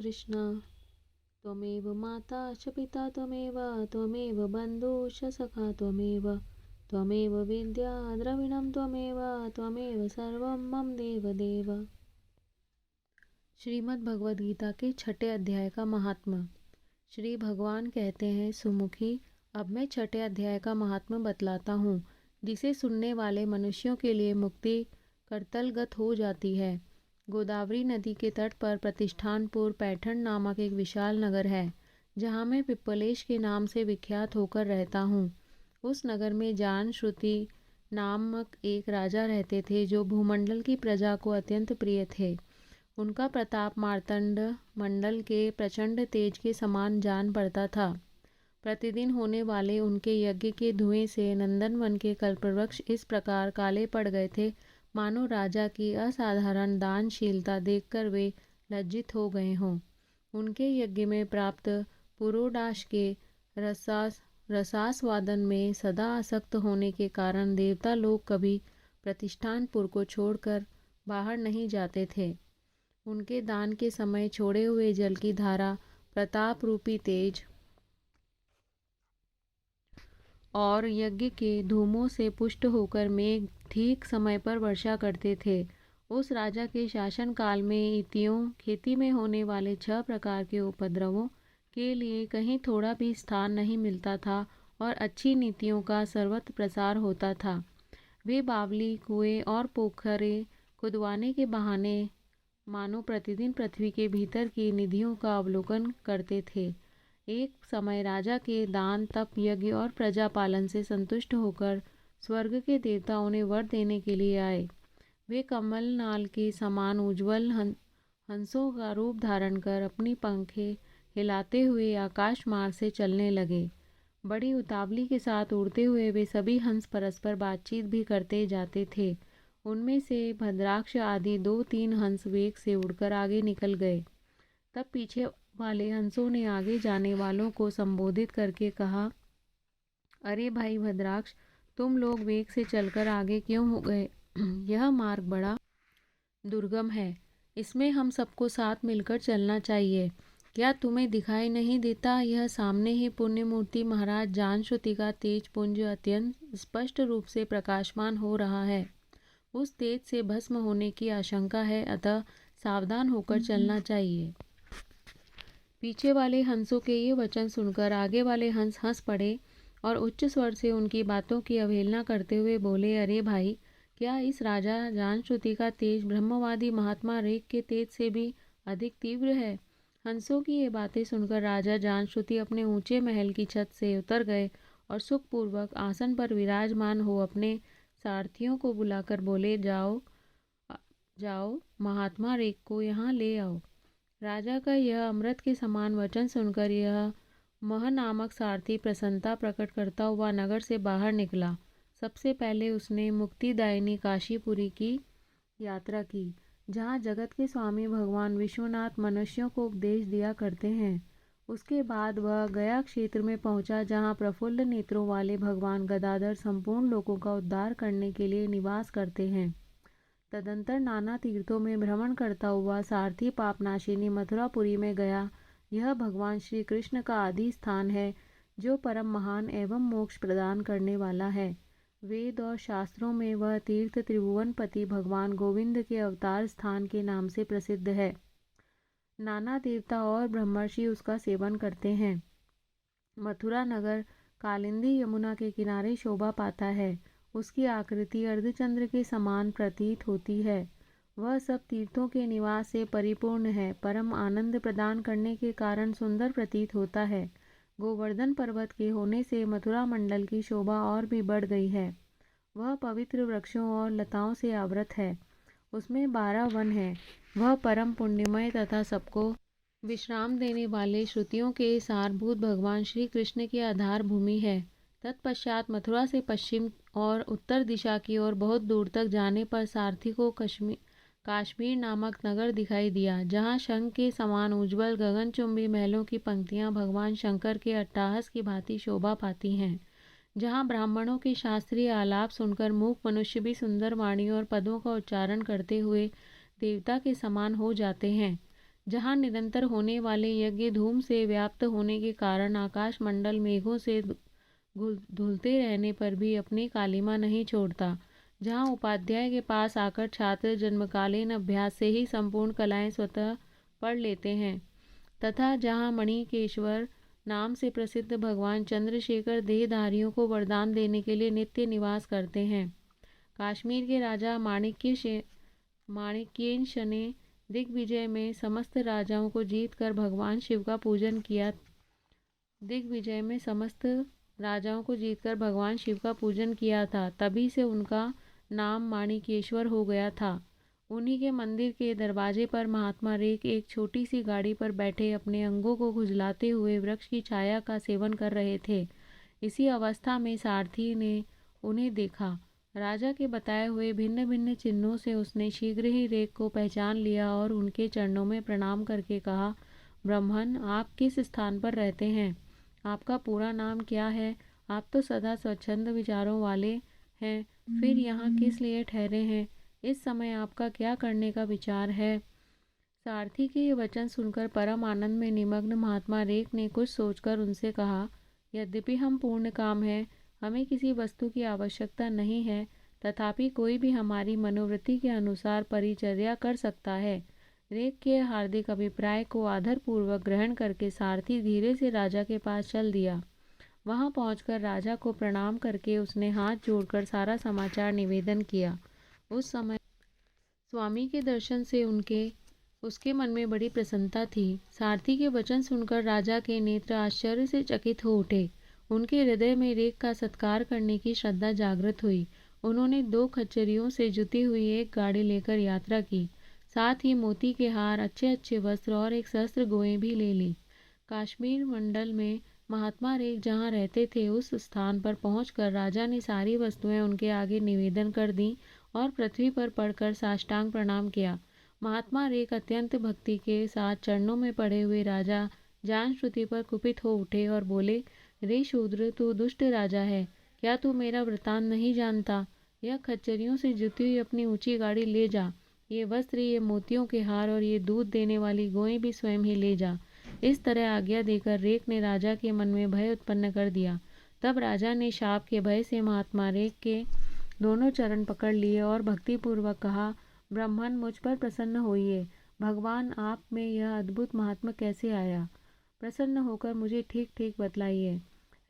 कृष्ण। त्वमेव माता च पिता त्वमेव बन्धुश्च सखा त्वमेव विद्या द्रविणं त्वमेव सर्वं मम देव। श्रीमद् भगवद गीता के छठे अध्याय का महात्म्य। श्री भगवान कहते हैं, सुमुखी, अब मैं छठे अध्याय का महात्म्य बतलाता हूँ, जिसे सुनने वाले मनुष्यों के लिए मुक्ति करतलगत हो जाती है। गोदावरी नदी के तट पर प्रतिष्ठानपुर पैठण नामक एक विशाल नगर है, जहाँ मैं पिप्पलेश के नाम से विख्यात होकर रहता हूँ। उस नगर में जान श्रुति नामक एक राजा रहते थे, जो भूमंडल की प्रजा को अत्यंत प्रिय थे। उनका प्रताप मार्तंड मंडल के प्रचंड तेज के समान जान पड़ता था। प्रतिदिन होने वाले उनके यज्ञ के धुएं से नंदनवन के कल्पवृक्ष इस प्रकार काले पड़ गए थे, मानो राजा की असाधारण दानशीलता देखकर वे लज्जित हो गए हों। उनके यज्ञ में प्राप्त पुरोडाश के रसास्वादन में सदा आसक्त होने के कारण देवता लोग कभी प्रतिष्ठानपुर को छोड़कर बाहर नहीं जाते थे। उनके दान के समय छोड़े हुए जल की धारा प्रताप रूपी तेज और यज्ञ के धूमों से पुष्ट होकर मेघ ठीक समय पर वर्षा करते थे। उस राजा के शासन काल में इतियों खेती में होने वाले 6 प्रकार के उपद्रवों के लिए कहीं थोड़ा भी स्थान नहीं मिलता था और अच्छी नीतियों का सर्वत्र प्रसार होता था। वे बावली, कुएं और पोखरे खुदवाने के बहाने मानो प्रतिदिन पृथ्वी के भीतर की निधियों का अवलोकन करते थे। एक समय राजा के दान, तप, यज्ञ और प्रजा पालन से संतुष्ट होकर स्वर्ग के देवता उन्हें वर देने के लिए आए। वे कमल नाल के समान उज्ज्वल हंसों का रूप धारण कर अपनी पंखें हिलाते हुए आकाश मार्ग से चलने लगे। बड़ी उतावली के साथ उड़ते हुए वे सभी हंस परस्पर बातचीत भी करते जाते थे। उनमें से भद्राक्ष आदि 2-3 हंस वेग से उड़कर आगे निकल गए। तब पीछे वाले हंसों ने आगे जाने वालों को संबोधित करके कहा, अरे भाई भद्राक्ष, तुम लोग वेग से चलकर आगे क्यों हो गए? यह मार्ग बड़ा दुर्गम है, इसमें हम सबको साथ मिलकर चलना चाहिए। क्या तुम्हें दिखाई नहीं देता? यह सामने ही पुण्य मूर्ति महाराज जानश्रुति का तेज पुंज अत्यंत स्पष्ट रूप से प्रकाशमान हो रहा है। उस तेज से भस्म होने की आशंका है, अतः सावधान होकर चलना चाहिए। पीछे वाले हंसों के ये वचन सुनकर आगे वाले हंस हंस पड़े और उच्च स्वर से उनकी बातों की अवहेलना करते हुए बोले, अरे भाई, क्या इस राजा जानश्रुति का तेज ब्रह्मवादी महात्मा रेख के तेज से भी अधिक तीव्र है? हंसों की ये बातें सुनकर राजा जानश्रुति अपने ऊंचे महल की छत से उतर गए और सुखपूर्वक आसन पर विराजमान हो अपने सारथियों को बुलाकर बोले, जाओ महात्मा रेख को यहाँ ले आओ। राजा का यह अमृत के समान वचन सुनकर यह मह नामक सारथी प्रसन्नता प्रकट करता हुआ नगर से बाहर निकला। सबसे पहले उसने मुक्तिदायिनी काशीपुरी की यात्रा की, जहाँ जगत के स्वामी भगवान विश्वनाथ मनुष्यों को उपदेश दिया करते हैं। उसके बाद वह गया क्षेत्र में पहुंचा, जहाँ प्रफुल्ल नेत्रों वाले भगवान गदाधर संपूर्ण लोगों का उद्धार करने के लिए निवास करते हैं। तदंतर नाना तीर्थों में भ्रमण करता हुआ सारथी पापनाशिनी मथुरापुरी में गया। यह भगवान श्री कृष्ण का आदि स्थान है, जो परम महान एवं मोक्ष प्रदान करने वाला है। वेद और शास्त्रों में वह तीर्थ त्रिभुवनपति भगवान गोविंद के अवतार स्थान के नाम से प्रसिद्ध है। नाना देवता और ब्रह्मर्षि उसका सेवन करते हैं। मथुरा नगर कालिंदी यमुना के किनारे शोभा पाता है। उसकी आकृति अर्धचंद्र के समान प्रतीत होती है। वह सब तीर्थों के निवास से परिपूर्ण है, परम आनंद प्रदान करने के कारण सुंदर प्रतीत होता है। गोवर्धन पर्वत के होने से मथुरा मंडल की शोभा और भी बढ़ गई है। वह पवित्र वृक्षों और लताओं से आवृत है। उसमें 12 वन हैं। वह परम पुण्यमय तथा सबको विश्राम देने वाले श्रुतियों के सारभूत भगवान श्री कृष्ण की आधार भूमि है। तत्पश्चात मथुरा से पश्चिम और उत्तर दिशा की ओर बहुत दूर तक जाने पर सारथी को काश्मीर नामक नगर दिखाई दिया, जहाँ शंख के समान उज्ज्वल गगनचुंबी महलों की पंक्तियां भगवान शंकर के अट्टहास की भांति शोभा पाती हैं। जहाँ ब्राह्मणों के शास्त्रीय आलाप सुनकर मूक मनुष्य भी सुंदर वाणी और पदों का उच्चारण करते हुए देवता के समान हो जाते हैं। जहाँ निरंतर होने वाले यज्ञ धूम से व्याप्त होने के कारण आकाश मंडल मेघों से धुलते रहने पर भी अपनी कालिमा नहीं छोड़ता, जहाँ उपाध्याय के पास आकर छात्र जन्मकालीन अभ्यास से ही संपूर्ण कलाएं स्वतः पढ़ लेते हैं, तथा जहाँ मणिकेश्वर नाम से प्रसिद्ध भगवान चंद्रशेखर देहधारियों को वरदान देने के लिए नित्य निवास करते हैं। काश्मीर के राजा माणिक्येश ने दिग्विजय में समस्त राजाओं को जीतकर भगवान शिव का पूजन किया। दिग्विजय में समस्त राजाओं को जीतकर भगवान शिव का पूजन किया था, तभी से उनका नाम माणिकेश्वर हो गया था। उन्हीं के मंदिर के दरवाजे पर महात्मा रेख एक छोटी सी गाड़ी पर बैठे अपने अंगों को खुजलाते हुए वृक्ष की छाया का सेवन कर रहे थे। इसी अवस्था में सारथी ने उन्हें देखा। राजा के बताए हुए भिन्न भिन्न चिन्हों से उसने शीघ्र ही रेख को पहचान लिया और उनके चरणों में प्रणाम करके कहा, ब्राह्मण, आप किस स्थान पर रहते हैं? आपका पूरा नाम क्या है? आप तो सदा स्वच्छंद विचारों वाले हैं, फिर यहाँ किस लिए ठहरे हैं? इस समय आपका क्या करने का विचार है? सारथी के ये वचन सुनकर परम आनंद में निमग्न महात्मा रेख ने कुछ सोचकर उनसे कहा, यद्यपि हम पूर्ण काम हैं, हमें किसी वस्तु की आवश्यकता नहीं है, तथापि कोई भी हमारी मनोवृत्ति के अनुसार परिचर्या कर सकता है। रेख के हार्दिक अभिप्राय को आदरपूर्वक ग्रहण करके सारथी धीरे से राजा के पास चल दिया। वहां पहुंचकर राजा को प्रणाम करके उसने हाथ जोड़कर सारा समाचार निवेदन किया। उस समय स्वामी के दर्शन से उसके मन में बड़ी प्रसन्नता थी। सारथी के वचन सुनकर राजा के नेत्र आश्चर्य से चकित हो उठे। उनके हृदय में रेख का सत्कार करने की श्रद्धा जागृत हुई। उन्होंने 2 खच्चरियों से जुती हुई एक गाड़ी लेकर यात्रा की, साथ ही मोती के हार, अच्छे अच्छे वस्त्र और एक सहस्त्र गोएं भी ले ली। काश्मीर मंडल में महात्मा रेख जहाँ रहते थे, उस स्थान पर पहुंचकर राजा ने सारी वस्तुएं उनके आगे निवेदन कर दी और पृथ्वी पर पड़कर साष्टांग प्रणाम किया। महात्मा रेख अत्यंत भक्ति के साथ चरणों में पड़े हुए राजा जान श्रुति पर कुपित हो उठे और बोले, रे शूद्र, तू दुष्ट राजा है, क्या तू मेरा वृतांत नहीं जानता? यह खच्चरियों से जुती हुई अपनी ऊंची गाड़ी ले जा, ये वस्त्र, ये मोतियों के हार और ये दूध देने वाली गोएं भी स्वयं ही ले जा। इस तरह आज्ञा देकर रेख ने राजा के मन में भय उत्पन्न कर दिया। तब राजा ने शाप के भय से महात्मा रेख के दोनों चरण पकड़ लिए और भक्तिपूर्वक कहा, ब्राह्मण, मुझ पर प्रसन्न होइए। भगवान, आप में यह अद्भुत महात्मा कैसे आया? प्रसन्न होकर मुझे ठीक ठीक बतलाइए।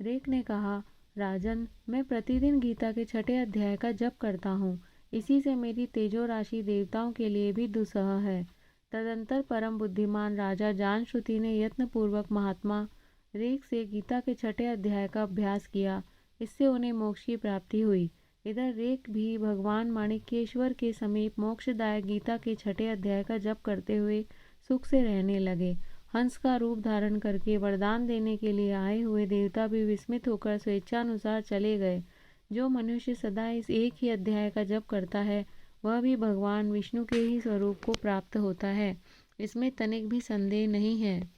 रेख ने कहा, राजन, मैं प्रतिदिन गीता के 6ठे अध्याय का जप करता हूँ। इसी से मेरी तेजो राशि देवताओं के लिए भी दुस्सह है। तदंतर परम बुद्धिमान राजा जानश्रुति ने यत्नपूर्वक महात्मा रेख से गीता के 6ठे अध्याय का अभ्यास किया। इससे उन्हें मोक्ष की प्राप्ति हुई। इधर रेख भी भगवान माणिकेश्वर के समीप मोक्षदायक गीता के 6ठे अध्याय का जप करते हुए सुख से रहने लगे। हंस का रूप धारण करके वरदान देने के लिए आए हुए देवता भी विस्मित होकर स्वेच्छानुसार चले गए। जो मनुष्य सदा इस एक ही अध्याय का जप करता है, वह भी भगवान विष्णु के ही स्वरूप को प्राप्त होता है। इसमें तनिक भी संदेह नहीं है।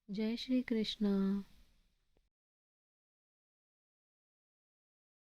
जय श्री कृष्ण।